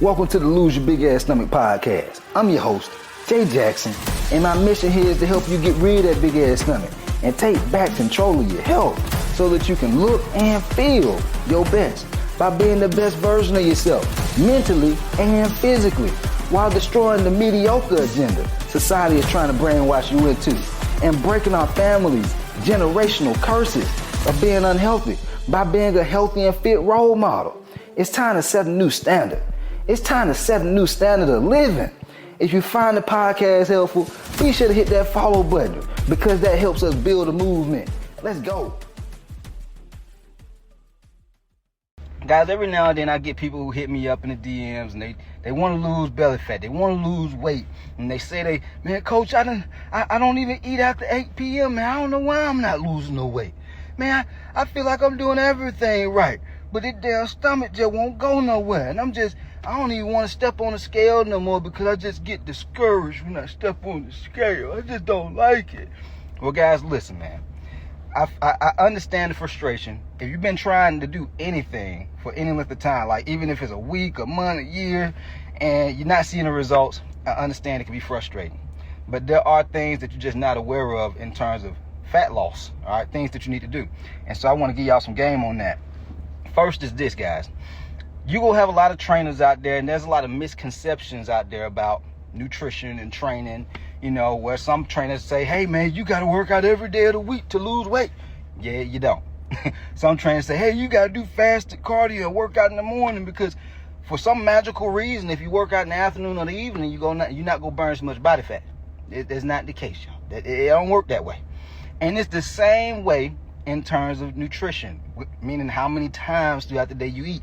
Welcome to the Lose Your Big Ass Stomach podcast. I'm your host, Jay Jackson, and my mission here is to help you get rid of that big ass stomach and take back control of your health so that you can look and feel your best by being the best version of yourself, mentally and physically, while destroying the mediocre agenda society is trying to brainwash you into, and breaking our families' generational curses of being unhealthy by being a healthy and fit role model. It's time to set a new standard. It's time to set a new standard of living. If you find the podcast helpful, be sure to hit that follow button because that helps us build a movement. Let's go. Guys, every now and then I get people who hit me up in the DMs and they want to lose belly fat. They want to lose weight. And they say, man, coach, I don't even eat after 8 p.m., man. I don't know why I'm not losing no weight. Man, I feel like I'm doing everything right. But this damn stomach just won't go nowhere. And I don't even want to step on the scale no more because I just get discouraged when I step on the scale. I just don't like it. Well, guys, listen, man. I understand the frustration. If you've been trying to do anything for any length of time, like even if it's a week, a month, a year, and you're not seeing the results, I understand it can be frustrating. But there are things that you're just not aware of in terms of fat loss, all right? Things that you need to do. And so I want to give y'all some game on that. First is this, guys. You're going to have a lot of trainers out there, and there's a lot of misconceptions out there about nutrition and training, you know, where some trainers say, hey, man, you got to work out every day of the week to lose weight. Yeah, you don't. Some trainers say, hey, you got to do fasted cardio and work out in the morning because for some magical reason, if you work out in the afternoon or the evening, you're not going to burn so much body fat. It's not the case, y'all. It don't work that way. And it's the same way in terms of nutrition, meaning how many times throughout the day you eat.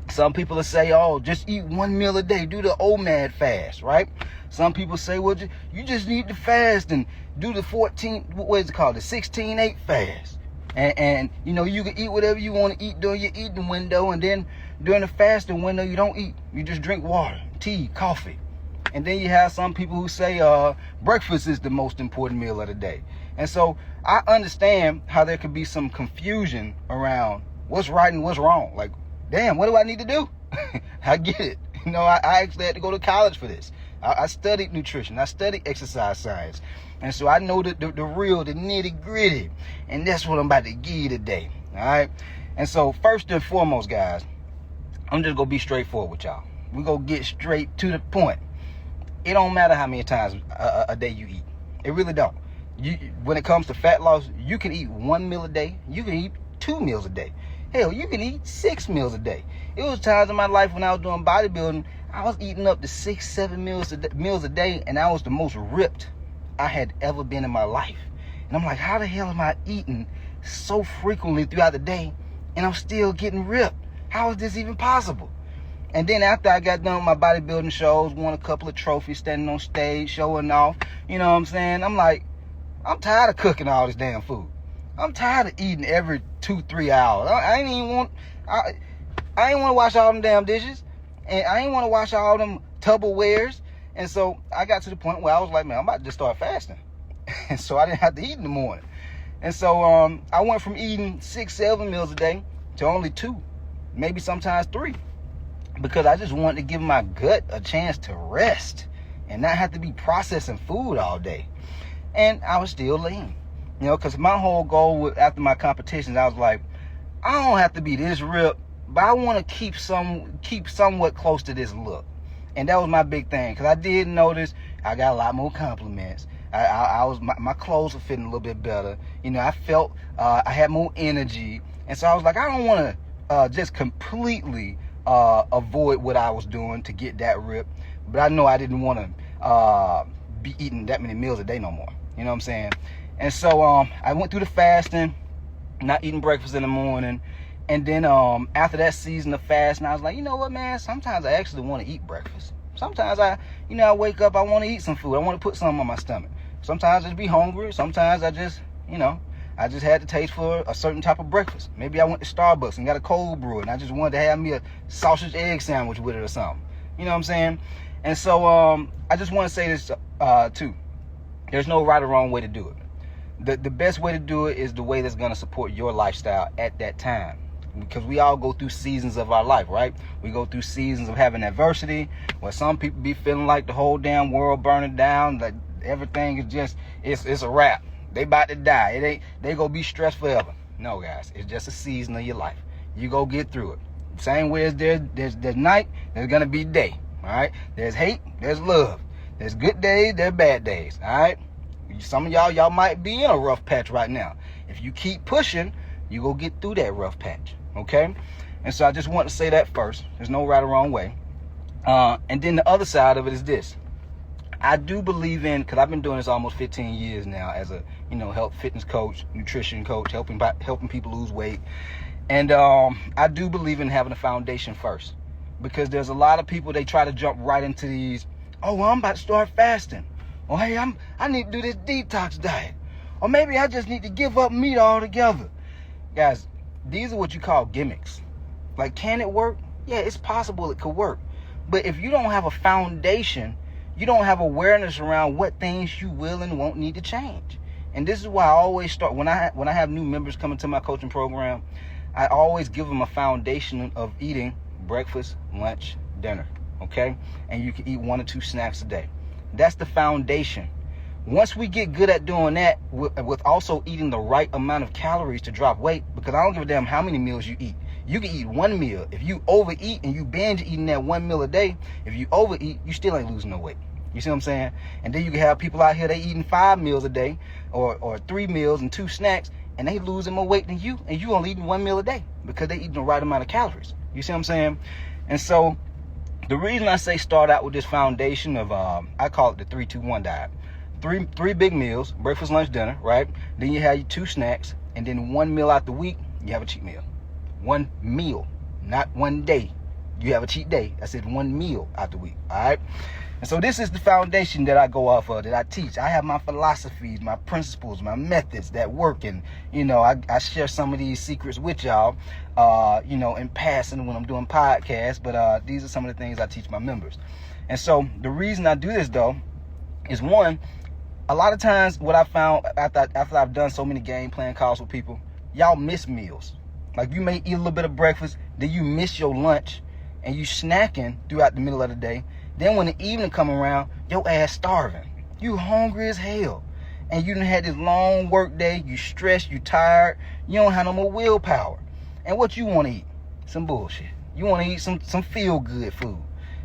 Some people will say, oh, just eat 1 meal a day. Do the OMAD fast, right? Some people say, well, you just need to fast and do the 16-8 fast. And, you know, you can eat whatever you want to eat during your eating window. And then during the fasting window, you don't eat. You just drink water, tea, coffee. And then you have some people who say breakfast is the most important meal of the day. And so I understand how there could be some confusion around what's right and what's wrong. Like, damn, what do I need to do? I get it. You know, I actually had to go to college for this. I studied nutrition. I studied exercise science. And so I know the real, the nitty gritty. And that's what I'm about to give you today. All right. And so first and foremost, guys, I'm just going to be straightforward with y'all. We're going to get straight to the point. It don't matter how many times a day you eat. It really don't. When it comes to fat loss, you can eat 1 meal a day. You can eat 2 meals a day. Hell, you can eat 6 meals a day. It was times in my life when I was doing bodybuilding, I was eating up to 6-7 meals a day, and I was the most ripped I had ever been in my life. And I'm like, how the hell am I eating so frequently throughout the day, and I'm still getting ripped? How is this even possible? And then after I got done with my bodybuilding shows, won a couple of trophies, standing on stage, showing off, you know what I'm saying? I'm like, I'm tired of cooking all this damn food. I'm tired of eating every 2-3 hours. I ain't want to wash all them damn dishes. And I ain't want to wash all them Tupperwares. And so I got to the point where I was like, man, I'm about to just start fasting. And so I didn't have to eat in the morning. And so I went from eating 6-7 meals a day to only 2, maybe sometimes 3. Because I just wanted to give my gut a chance to rest and not have to be processing food all day. And I was still lean, you know, because my whole goal after my competitions, I was like, I don't have to be this ripped, but I want to keep somewhat close to this look. And that was my big thing, because I did notice I got a lot more compliments. My clothes were fitting a little bit better. You know, I felt I had more energy. And so I was like, I don't want to just completely avoid what I was doing to get that ripped. But I know I didn't want to be eating that many meals a day no more. You know what I'm saying? And so I went through the fasting, not eating breakfast in the morning. And then after that season of fasting, I was like, you know what, man? Sometimes I actually want to eat breakfast. Sometimes I wake up, I want to eat some food. I want to put something on my stomach. Sometimes I just be hungry. Sometimes I just had to taste for a certain type of breakfast. Maybe I went to Starbucks and got a cold brew, and I just wanted to have me a sausage egg sandwich with it or something. You know what I'm saying? And so I just want to say this too. There's no right or wrong way to do it. The best way to do it is the way that's going to support your lifestyle at that time. because we all go through seasons of our life, right? We go through seasons of having adversity, where some people be feeling like the whole damn world burning down, that everything is just, it's a wrap. They about to die. They gonna be stressed forever. No, guys, it's just a season of your life. You go get through it. Same way as there's night, there's gonna be day. All right. There's hate, there's love. There's good days, there's bad days. All right. Some of y'all might be in a rough patch right now. If you keep pushing, you go get through that rough patch. Okay. And so I just want to say that first. There's no right or wrong way. And then the other side of it is this. I do believe in, because I've been doing this almost 15 years now as a, health fitness coach, nutrition coach, helping people lose weight. And I do believe in having a foundation first, because there's a lot of people, they try to jump right into these, oh, well, I'm about to start fasting. Or, hey, I need to do this detox diet. Or maybe I just need to give up meat altogether. Guys, these are what you call gimmicks. Like, can it work? Yeah, it's possible it could work. But if you don't have a foundation, you don't have awareness around what things you will and won't need to change. And this is why I always start, when I have new members coming to my coaching program, I always give them a foundation of eating breakfast, lunch, dinner, okay? And you can eat 1 or 2 snacks a day. That's the foundation. Once we get good at doing that, with also eating the right amount of calories to drop weight, because I don't give a damn how many meals you eat. You can eat 1 meal. If you overeat and you binge eating that 1 meal a day, if you overeat, you still ain't losing no weight. You see what I'm saying? And then you can have people out here, they eating 5 meals a day or 3 meals and 2 snacks, and they losing more weight than you, and you only eating 1 meal a day because they eating the right amount of calories. You see what I'm saying? And so the reason I say start out with this foundation of, I call it the 3-2-1 diet. Three big meals, breakfast, lunch, dinner, right? Then you have your 2 snacks, and then 1 meal out the week, you have a cheat meal. 1 meal, not 1 day. You have a cheat day. I said 1 meal out the week, all right? And so this is the foundation that I go off of, that I teach. I have my philosophies, my principles, my methods that work. And, I share some of these secrets with y'all, in passing when I'm doing podcasts. But these are some of the things I teach my members. And so the reason I do this, though, is one, a lot of times what I found after I've done so many game plan calls with people, y'all miss meals. Like, you may eat a little bit of breakfast, then you miss your lunch, and you snacking throughout the middle of the day. Then when the evening come around, your ass starving. You hungry as hell. And you done had this long work day, you stressed, you tired, you don't have no more willpower. And what you want to eat? Some bullshit. You want to eat some feel-good food.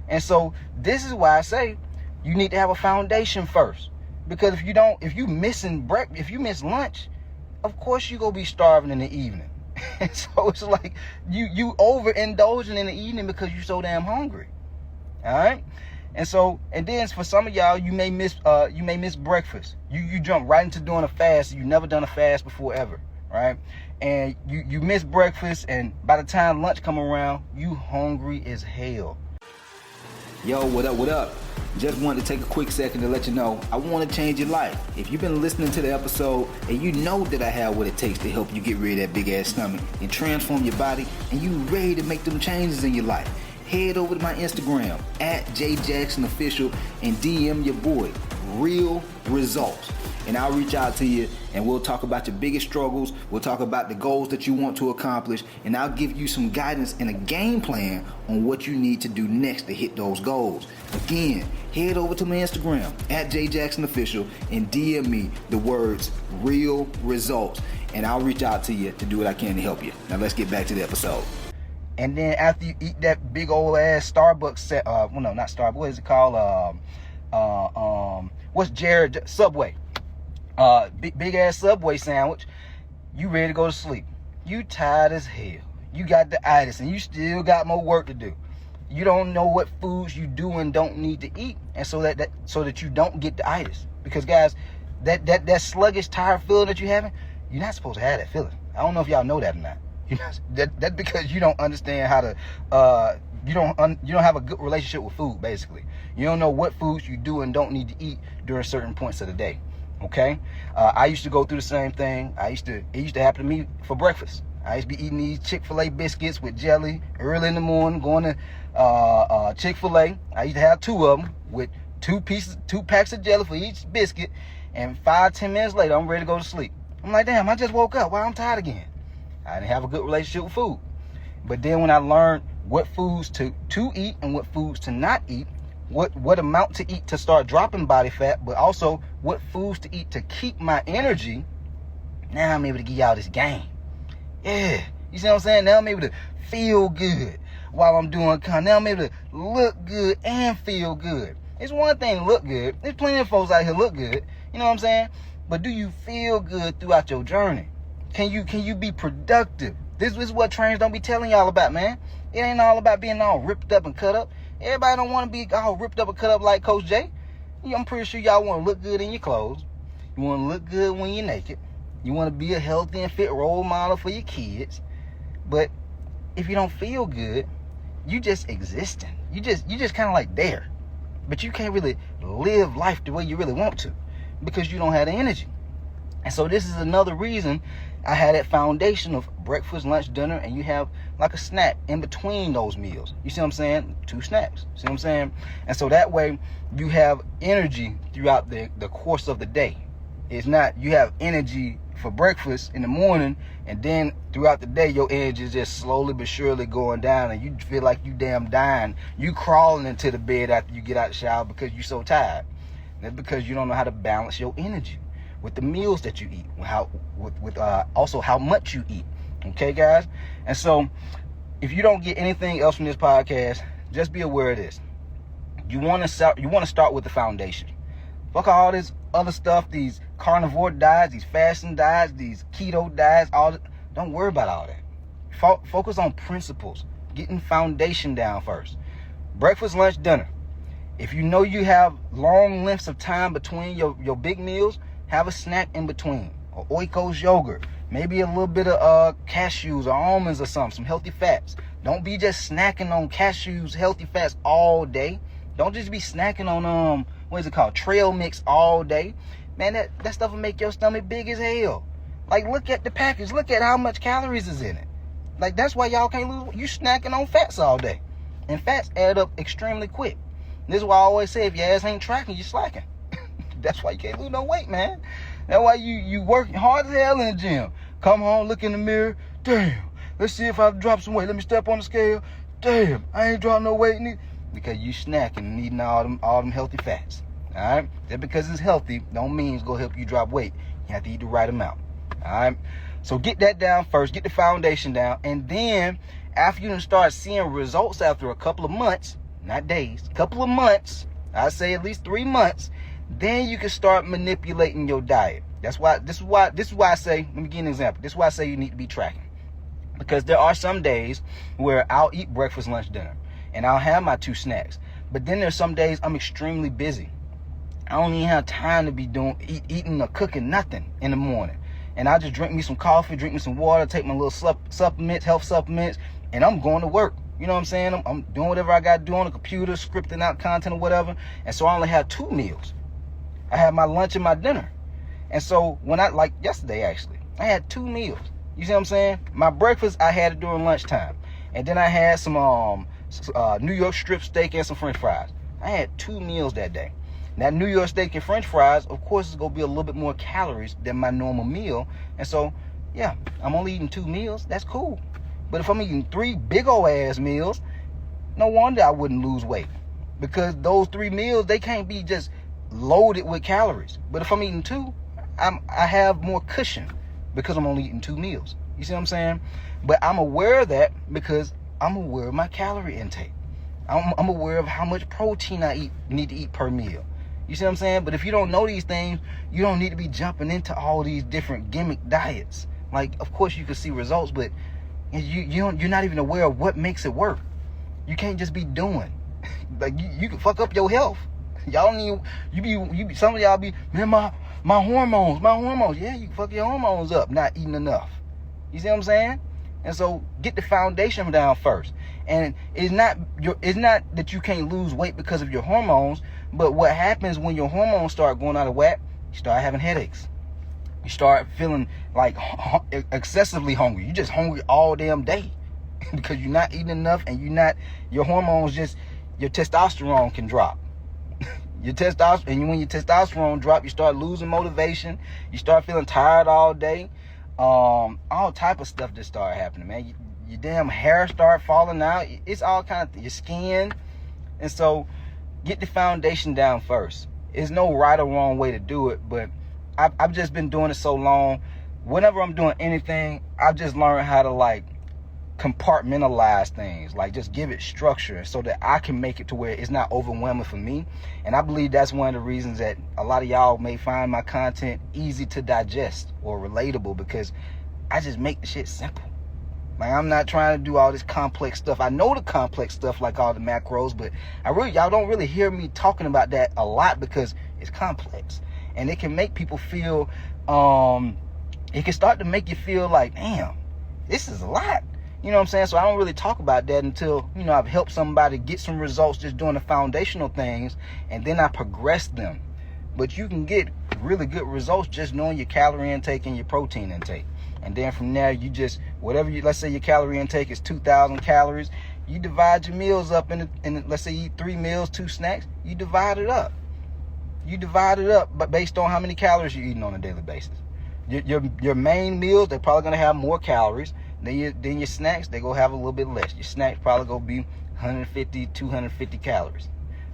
And so this is why I say you need to have a foundation first. Because if you miss lunch, of course you gonna be starving in the evening. And so it's like you overindulging in the evening because you're so damn hungry. All right. And then for some of y'all, you may miss breakfast. You jump right into doing a fast. You've never done a fast before ever, right? And you miss breakfast, and by the time lunch come around, you hungry as hell. Yo, what up? Just wanted to take a quick second to let you know I want to change your life. If you've been listening to the episode and you know that I have what it takes to help you get rid of that big ass stomach and transform your body, and you ready to make them changes in your life, head over to my Instagram @JJacksonOfficial and DM your boy Real Results, and I'll reach out to you and we'll talk about your biggest struggles. We'll talk about the goals that you want to accomplish, and I'll give you some guidance and a game plan on what you need to do next to hit those goals. Again, head over to my Instagram @JJacksonOfficial and DM me the words Real Results, and I'll reach out to you to do what I can to help you. Now let's get back to the episode. And then after you eat that big old ass Starbucks set, not Starbucks, what is it called? What's Jared? Subway. Big ass Subway sandwich. You ready to go to sleep. You tired as hell. You got the itis and you still got more work to do. You don't know what foods you do and don't need to eat, and so that you don't get the itis. Because guys, that sluggish, tired feeling that you're having, you're not supposed to have that feeling. I don't know if y'all know that or not. That's because you don't understand how to you don't have a good relationship with food. Basically, you don't know what foods you do and don't need to eat during certain points of the day. Okay, I used to go through the same thing. It used to happen to me for breakfast. I used to be eating these Chick-fil-A biscuits with jelly early in the morning, going to Chick-fil-A. I used to have 2 of them with 2 packs of jelly for each biscuit, and 5-10 minutes later, I'm ready to go to sleep. I'm like, damn, I just woke up. Why I'm tired again? I didn't have a good relationship with food. But then when I learned what foods to eat and what foods to not eat, what amount to eat to start dropping body fat, but also what foods to eat to keep my energy, now I'm able to give y'all this game. Yeah, you see what I'm saying? Now I'm able to feel good while I'm doing content. Now I'm able to look good and feel good. It's one thing to look good. There's plenty of folks out here look good. You know what I'm saying? But do you feel good throughout your journey? Can you be productive? This is what trainers don't be telling y'all about, man. It ain't all about being all ripped up and cut up. Everybody don't want to be all ripped up and cut up like Coach J. I'm pretty sure y'all want to look good in your clothes. You want to look good when you're naked. You want to be a healthy and fit role model for your kids. But if you don't feel good, you just existing. You just kind of like there. But you can't really live life the way you really want to because you don't have the energy. And so this is another reason I had that foundation of breakfast, lunch, dinner, and you have like a snack in between those meals. You see what I'm saying? 2 snacks. See what I'm saying? And so that way you have energy throughout the course of the day. It's not you have energy for breakfast in the morning and then throughout the day your energy is just slowly but surely going down and you feel like you damn dying. You crawling into the bed after you get out of the shower because you're so tired. That's because you don't know how to balance your energy with the meals that you eat, also how much you eat. Okay, guys? And so if you don't get anything else from this podcast, just be aware of this. You want to start with the foundation. Fuck all this other stuff, these carnivore diets, these fasting diets, these keto diets, don't worry about all that. Focus on principles, getting foundation down first. Breakfast, lunch, dinner. If you know you have long lengths of time between your big meals, have a snack in between, or Oikos yogurt, maybe a little bit of cashews or almonds or something, some healthy fats. Don't be just snacking on cashews, healthy fats all day. Don't just be snacking on trail mix all day. Man, that stuff will make your stomach big as hell. Like, look at the package, look at how much calories is in it. Like, that's why y'all can't lose. You snacking on fats all day, and fats add up extremely quick. This is why I always say, if your ass ain't tracking, you slacking. That's why you can't lose no weight, man. That's why you work hard as hell in the gym. Come home, look in the mirror. Damn, let's see if I drop some weight. Let me step on the scale. Damn, I ain't dropped no weight. Because you snacking and eating all them healthy fats. All right? Just because it's healthy don't mean it's going to help you drop weight. You have to eat the right amount. All right? So get that down first. Get the foundation down. And then after you start seeing results after a couple of months, not days, a couple of months, I say at least 3 months, then you can start manipulating your diet. This is why I say, let me give you an example. This is why I say you need to be tracking. Because there are some days where I'll eat breakfast, lunch, dinner, and I'll have my 2 snacks. But then there's some days I'm extremely busy. I don't even have time to be eating or cooking nothing in the morning. And I just drink me some coffee, drink me some water, take my little supplements, health supplements, and I'm going to work. You know what I'm saying? I'm doing whatever I got to do on the computer, scripting out content or whatever. And so I only have 2 meals. I had my lunch and my dinner. And so like yesterday actually, I had 2 meals. You see what I'm saying? My breakfast, I had it during lunchtime. And then I had some New York strip steak and some french fries. I had 2 meals that day. That New York steak and french fries, of course, is going to be a little bit more calories than my normal meal. And so, yeah, I'm only eating 2 meals. That's cool. But if I'm eating 3 big old ass meals, no wonder I wouldn't lose weight. Because those 3 meals, they can't be just loaded with calories. But if I'm eating 2, I have more cushion because I'm only eating 2 meals. You see what I'm saying? But I'm aware of that because I'm aware of my calorie intake. I'm aware of how much protein I need to eat per meal. You see what I'm saying? But if you don't know these things, you don't need to be jumping into all these different gimmick diets. Like, of course you can see results, but you're not even aware of what makes it work. You can't just be doing. Like, you can fuck up your health. Y'all don't even, some of y'all be, man, my hormones. Yeah, you can fuck your hormones up not eating enough. You see what I'm saying? And so get the foundation down first. And it's not that you can't lose weight because of your hormones, but what happens when your hormones start going out of whack, you start having headaches. You start feeling like excessively hungry. You're just hungry all damn day because you're not eating enough, and your hormones your testosterone can drop. Your testosterone, and when your testosterone drop, you start losing motivation. You start feeling tired all day. All type of stuff just start happening, man. your damn hair start falling out. It's all kind of your skin. And so get the foundation down first. There's no right or wrong way to do it, but I've just been doing it so long. Whenever I'm doing anything, I've just learned how to like compartmentalize things, like just give it structure so that I can make it to where it's not overwhelming for me. And I believe that's one of the reasons that a lot of y'all may find my content easy to digest or relatable, because I just make the shit simple. Like, I'm not trying to do all this complex stuff. I know the complex stuff, like all the macros, but y'all don't really hear me talking about that a lot because it's complex. And it can make people feel, it can start to make you feel like, damn, this is a lot. You know what I'm saying? So I don't really talk about that until, I've helped somebody get some results just doing the foundational things, and then I progress them. But you can get really good results just knowing your calorie intake and your protein intake. And then from there, you just, let's say your calorie intake is 2,000 calories, you divide your meals up in let's say you eat 3 meals, 2 snacks, you divide it up. But based on how many calories you're eating on a daily basis. Your main meals, they're probably gonna have more calories. Then your snacks, they gonna have a little bit less. Your snacks probably gonna be 150, 250 calories.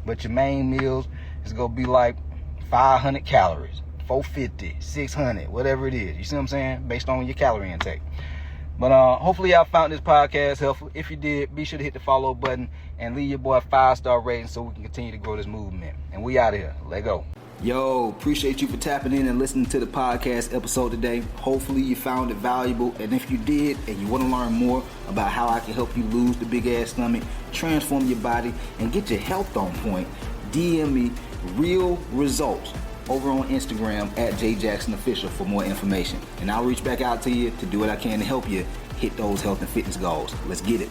But your main meals is gonna be like 500 calories, 450, 600, whatever it is. You see what I'm saying? Based on your calorie intake. But hopefully y'all found this podcast helpful. If you did, be sure to hit the follow button and leave your boy a 5-star rating so we can continue to grow this movement. And we out of here. Let go. Yo, appreciate you for tapping in and listening to the podcast episode today. Hopefully you found it valuable. And if you did and you want to learn more about how I can help you lose the big ass stomach, transform your body, and get your health on point, DM me real results over on Instagram at JJacksonOfficial for more information. And I'll reach back out to you to do what I can to help you hit those health and fitness goals. Let's get it.